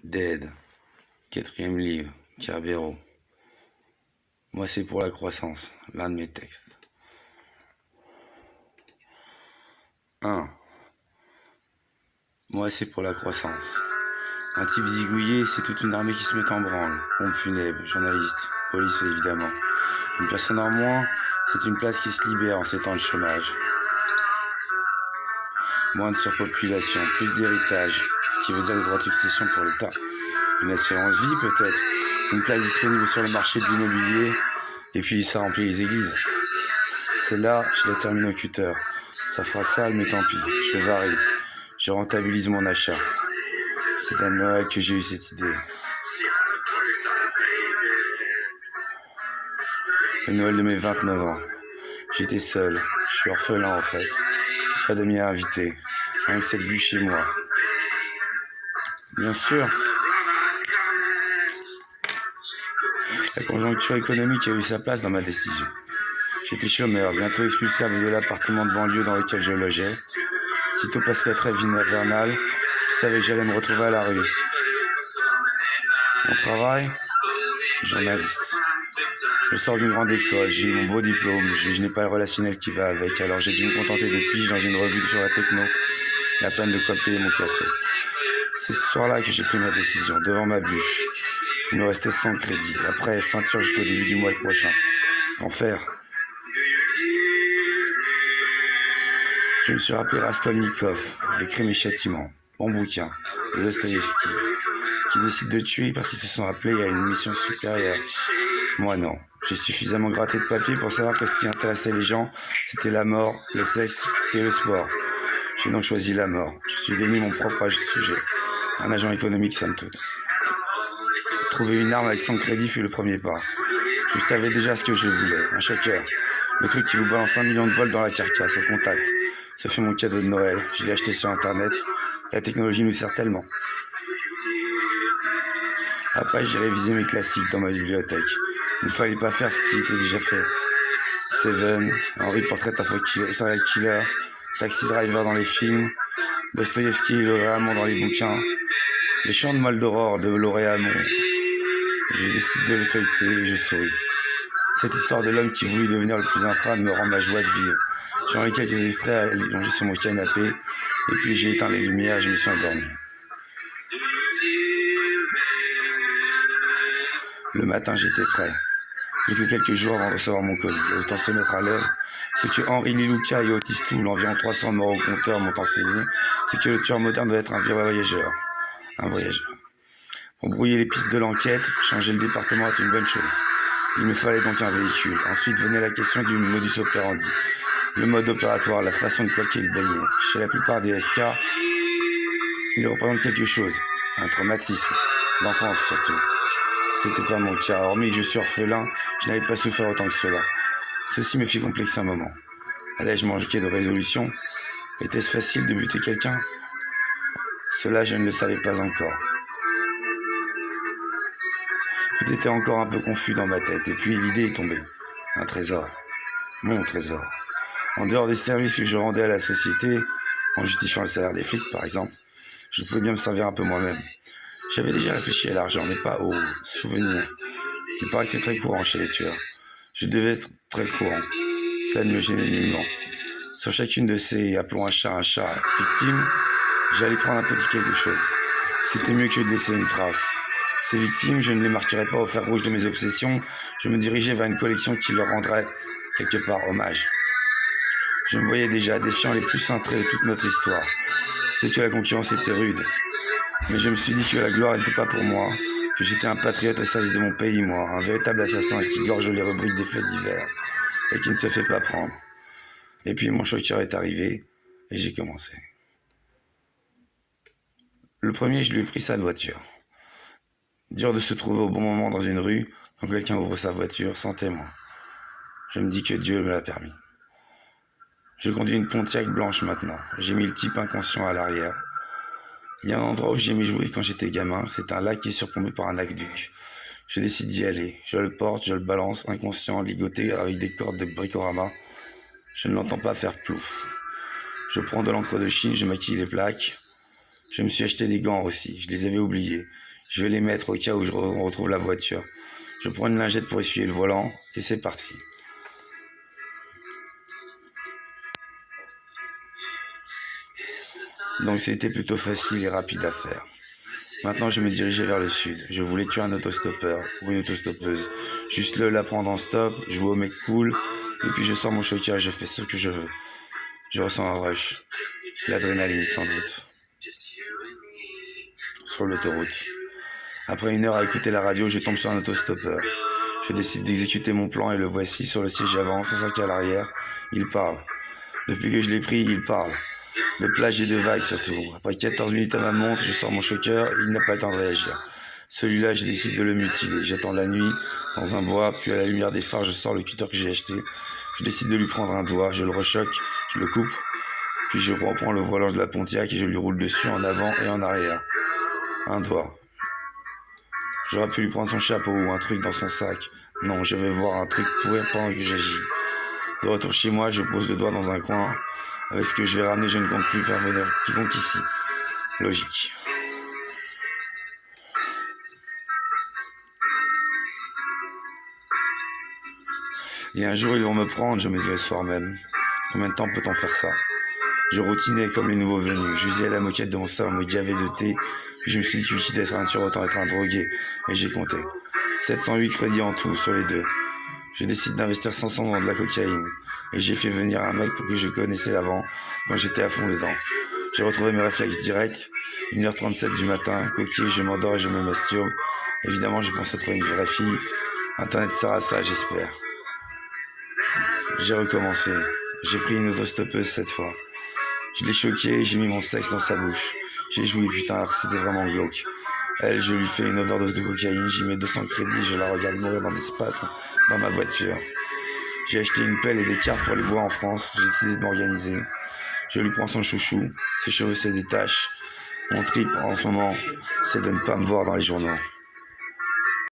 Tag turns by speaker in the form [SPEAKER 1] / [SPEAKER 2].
[SPEAKER 1] Dead, quatrième livre, Cerbero. Moi c'est pour la croissance, l'un de mes textes. 1. Moi c'est pour la croissance. Un type zigouillé, c'est toute une armée qui se met en branle. Pompe funèbre, journaliste, police évidemment. Une personne en moins, c'est une place qui se libère en ces temps de chômage. Moins de surpopulation, plus d'héritage, ce qui veut dire des droits de succession pour l'État. Une assurance vie peut-être, une place disponible sur le marché de l'immobilier, et puis ça remplit les églises. Celle-là, je la termine au cutter. Ça fera sale, mais tant pis, je varie. Je rentabilise mon achat. C'est à Noël que j'ai eu cette idée. Le Noël de mes 29 ans. J'étais seul, je suis orphelin en fait. Pas d'amis à inviter, rien que cette bûche chez moi. Bien sûr, la conjoncture économique a eu sa place dans ma décision. J'étais chômeur, bientôt expulsable de l'appartement de banlieue dans lequel je logeais. Sitôt passé la trêve hivernale, je savais que j'allais me retrouver à la rue. Mon travail, journaliste. Je sors d'une grande école, j'ai eu mon beau diplôme, je n'ai pas le relationnel qui va avec, alors j'ai dû me contenter de pige dans une revue sur la techno, la peine de quoi payer mon café. C'est ce soir-là que j'ai pris ma décision, devant ma bûche. Il me restait 100 crédits, après ceinture jusqu'au début du mois prochain. Qu'en faire? Je me suis rappelé Raskolnikov, Le Crime et Châtiment, bon bouquin, de Dostoïevski, qui décide de tuer parce qu'ils se sont appelés à une mission supérieure. Moi non, j'ai suffisamment gratté de papier pour savoir que ce qui intéressait les gens, c'était la mort, le sexe et le sport. J'ai donc choisi la mort. Je suis devenu mon propre sujet, un agent économique somme toute. Trouver une arme avec 100 crédits fut le premier pas. Je savais déjà ce que je voulais, un choker. Le truc qui vous balance 1 million de volts dans la carcasse, au contact. Ce fut mon cadeau de Noël, je l'ai acheté sur internet. La technologie nous sert tellement. Après, j'ai révisé mes classiques dans ma bibliothèque. Il ne fallait pas faire ce qui était déjà fait. Seven, Henry Portrait of a Serial Killer, Taxi Driver dans les films, Dostoïevski et le Hamon dans les bouquins, Les Chants de Maldoror de Lauréamon. Je décide de le feuilleter et je souris. Cette histoire de l'homme qui voulut devenir le plus infâme me rend ma joie de vivre. J'en ai quelques extraits à longer sur mon canapé, et puis j'ai éteint les lumières et je me suis endormi. Le matin, j'étais prêt. Plus que quelques jours avant de recevoir mon colis. Autant se mettre à l'œuvre. Ce que Henri Lilouka et Otis Toole, environ 300 morts au compteur, m'ont enseigné, c'est que le tueur moderne doit être un voyageur. Un voyageur. Pour brouiller les pistes de l'enquête, changer le département est une bonne chose. Il me fallait donc un véhicule. Ensuite venait la question du modus operandi. Le mode opératoire, la façon de claquer le beignet. Chez la plupart des SK, il représente quelque chose. Un traumatisme. D'enfance surtout. C'était pas mon cas. Hormis que je suis orphelin, je n'avais pas souffert autant que cela. Ceci me fit complexer un moment. Allais-je manquer de résolution? Était-ce facile de buter quelqu'un? Cela, je ne le savais pas encore. Tout était encore un peu confus dans ma tête, et puis l'idée est tombée. Un trésor. Mon trésor. En dehors des services que je rendais à la société, en justifiant le salaire des flics par exemple, je pouvais bien me servir un peu moi-même. J'avais déjà réfléchi à l'argent, mais pas aux souvenirs. Il paraît que c'est très courant chez les tueurs. Je devais être très courant. Ça ne me gênait nullement. Sur chacune de ces, appelons un chat, victimes, j'allais prendre un petit quelque chose. C'était mieux que de laisser une trace. Ces victimes, je ne les marquerais pas au fer rouge de mes obsessions. Je me dirigeais vers une collection qui leur rendrait, quelque part, hommage. Je me voyais déjà défiant les plus cintrés de toute notre histoire. C'est que la concurrence était rude. Mais je me suis dit que la gloire n'était pas pour moi, que j'étais un patriote au service de mon pays, moi, un véritable assassin qui gorge les rubriques des faits divers et qui ne se fait pas prendre. Et puis mon choker est arrivé et j'ai commencé. Le premier, je lui ai pris sa voiture. Dur de se trouver au bon moment dans une rue quand quelqu'un ouvre sa voiture sans témoin. Je me dis que Dieu me l'a permis. Je conduis une Pontiac blanche maintenant. J'ai mis le type inconscient à l'arrière. Il y a un endroit où j'aimais jouer quand j'étais gamin, c'est un lac qui est surplombé par un aqueduc. Je décide d'y aller. Je le porte, je le balance, inconscient, ligoté avec des cordes de bricorama. Je ne l'entends pas faire plouf. Je prends de l'encre de Chine, je maquille les plaques. Je me suis acheté des gants aussi, je les avais oubliés. Je vais les mettre au cas où on retrouve la voiture. Je prends une lingette pour essuyer le volant et c'est parti. Donc c'était plutôt facile et rapide à faire. Maintenant je me dirigeais vers le sud. Je voulais tuer un autostoppeur ou une autostoppeuse. Juste la prendre en stop, jouer au mec cool, et puis je sors mon choker et je fais ce que je veux. Je ressens un rush. L'adrénaline sans doute. Sur l'autoroute. Après une heure à écouter la radio, je tombe sur un autostoppeur. Je décide d'exécuter mon plan et le voici sur le siège avant, son sac à l'arrière. Il parle. Depuis que je l'ai pris, il parle. De plage et de vagues surtout. Après 14 minutes à ma montre, je sors mon choker et il n'a pas le temps de réagir. Celui-là, je décide de le mutiler. J'attends la nuit, dans un bois, puis à la lumière des phares, je sors le cutter que j'ai acheté. Je décide de lui prendre un doigt, je le rechoque, je le coupe, puis je reprends le volant de la Pontiac et je lui roule dessus en avant et en arrière. Un doigt. J'aurais pu lui prendre son chapeau ou un truc dans son sac. Non, je vais voir un truc pourrir pendant que j'agis. De retour chez moi, je pose le doigt dans un coin. Avec ce que je vais ramener, je ne compte plus faire venir quiconque ici. Logique. Et un jour, ils vont me prendre, je me dis le soir même. Combien de temps peut-on faire ça? Je routinais comme les nouveaux venus. J'usais la moquette de mon salon, me gavais de thé. Puis je me suis dit que quitte d'être un tueur, autant être un drogué. Et j'ai compté. 708 crédits en tout sur les deux. Je décide d'investir 500 dans de la cocaïne. Et j'ai fait venir un mec pour que je connaissais avant, quand j'étais à fond dedans. J'ai retrouvé mes réflexes directs. 1h37 du matin, coquille, je m'endors et je me masturbe. Évidemment, je pense être une vraie fille. Internet sert à ça, j'espère. J'ai recommencé. J'ai pris une autostoppeuse cette fois. Je l'ai choquée et j'ai mis mon sexe dans sa bouche. J'ai joué, putain, alors c'était vraiment glauque. Elle, je lui fais une overdose de cocaïne, j'y mets 200 crédits, je la regarde mourir dans des spasmes dans ma voiture. J'ai acheté une pelle et des cartes pour les bois en France, j'ai décidé de m'organiser. Je lui prends son chouchou, ses cheveux se détachent. Mon trip en ce moment, c'est de ne pas me voir dans les journaux.